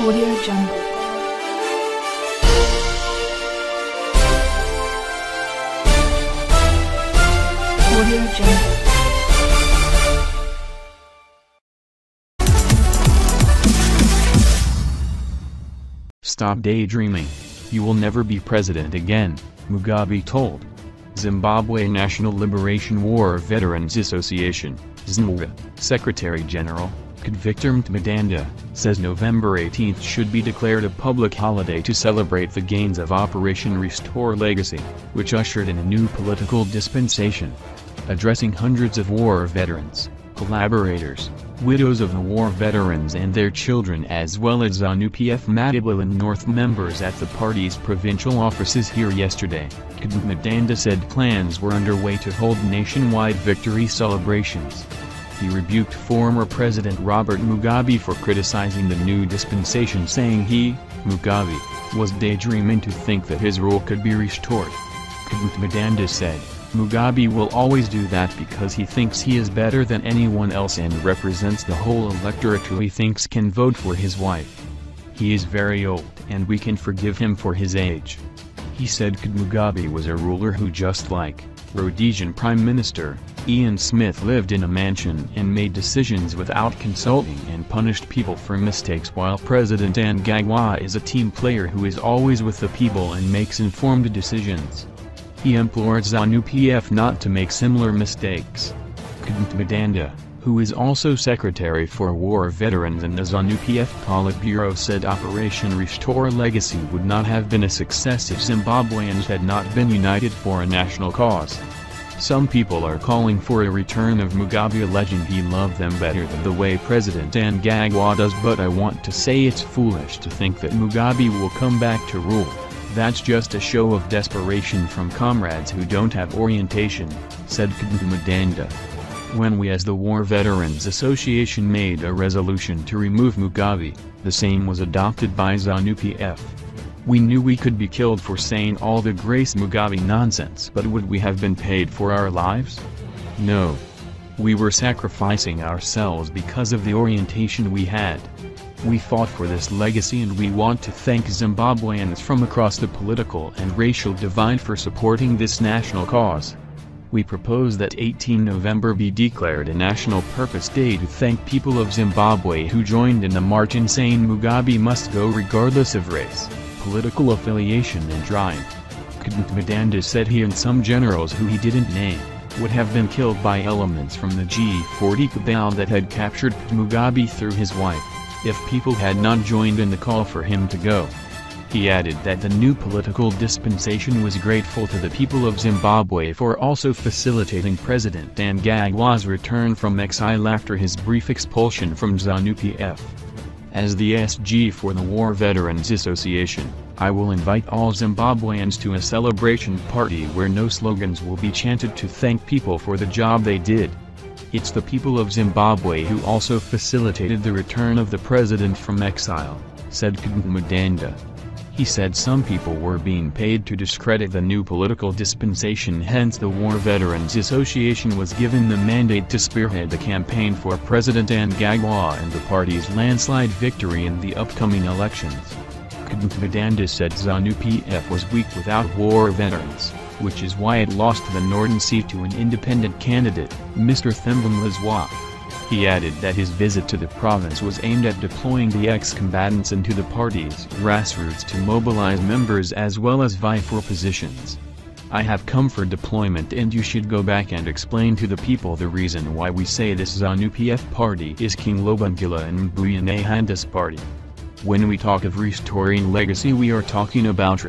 Audio Jungle. Audio Jungle. Stop daydreaming. You will never be president again, Mugabe told. Zimbabwe National Liberation War Veterans Association, ZNLWVA, Secretary General, Cde Victor Matemadanda, says November 18 should be declared a public holiday to celebrate the gains of Operation Restore Legacy, which ushered in a new political dispensation. Addressing hundreds of war veterans, collaborators, widows of the war veterans and their children, as well as ZNLWVA Matebele and North members at the party's provincial offices here yesterday, Cde Matemadanda said plans were underway to hold nationwide victory celebrations. He rebuked former President Robert Mugabe for criticizing the new dispensation, saying he, Mugabe, was daydreaming to think that his rule could be restored. Cde Matemadanda said, Mugabe will always do that because he thinks he is better than anyone else and represents the whole electorate who he thinks can vote for his wife. He is very old and we can forgive him for his age. He said Mugabe was a ruler who, just like Rhodesian Prime Minister Ian Smith, lived in a mansion and made decisions without consulting and punished people for mistakes, while President Mnangagwa is a team player who is always with the people and makes informed decisions. He implored ZNLWVA not to make similar mistakes. Cde Matemadanda, who is also Secretary for War Veterans in the ZNLWVA Politburo, said Operation Restore Legacy would not have been a success if Zimbabweans had not been united for a national cause. Some people are calling for a return of Mugabe, alleging he loved them better than the way President Mnangagwa does, but I want to say it's foolish to think that Mugabe will come back to rule. That's just a show of desperation from comrades who don't have orientation, said Cde Matemadanda. When we as the War Veterans Association made a resolution to remove Mugabe, the same was adopted by ZNLWVA. We knew we could be killed for saying all the Grace Mugabe nonsense, but would we have been paid for our lives? No. We were sacrificing ourselves because of the orientation we had. We fought for this legacy and we want to thank Zimbabweans from across the political and racial divide for supporting this national cause. We propose that 18 November be declared a National Purpose Day to thank people of Zimbabwe who joined in the march in saying Mugabe must go regardless of race, political affiliation and tribe. Cde Matemadanda said he and some generals who he didn't name would have been killed by elements from the G40 cabal that had captured Mugabe through his wife, if people had not joined in the call for him to go. He added that the new political dispensation was grateful to the people of Zimbabwe for also facilitating President Mnangagwa's return from exile after his brief expulsion from ZNLWVA. As the SG for the War Veterans Association, I will invite all Zimbabweans to a celebration party where no slogans will be chanted to thank people for the job they did. It's the people of Zimbabwe who also facilitated the return of the president from exile, said Cde Matemadanda. He said some people were being paid to discredit the new political dispensation, hence the War Veterans Association was given the mandate to spearhead the campaign for President Mnangagwa and the party's landslide victory in the upcoming elections. Cde Matemadanda said ZNLWVA was weak without war veterans, which is why it lost the northern seat to an independent candidate, Mr. ZNLWVA. He added that his visit to the province was aimed at deploying the ex-combatants into the party's grassroots to mobilize members as well as vie for positions. I have come for deployment and you should go back and explain to the people the reason why we say this ZNLWVA party is King Lobangula and Mbuya Nyahanda's party. When we talk of restoring legacy, we are talking about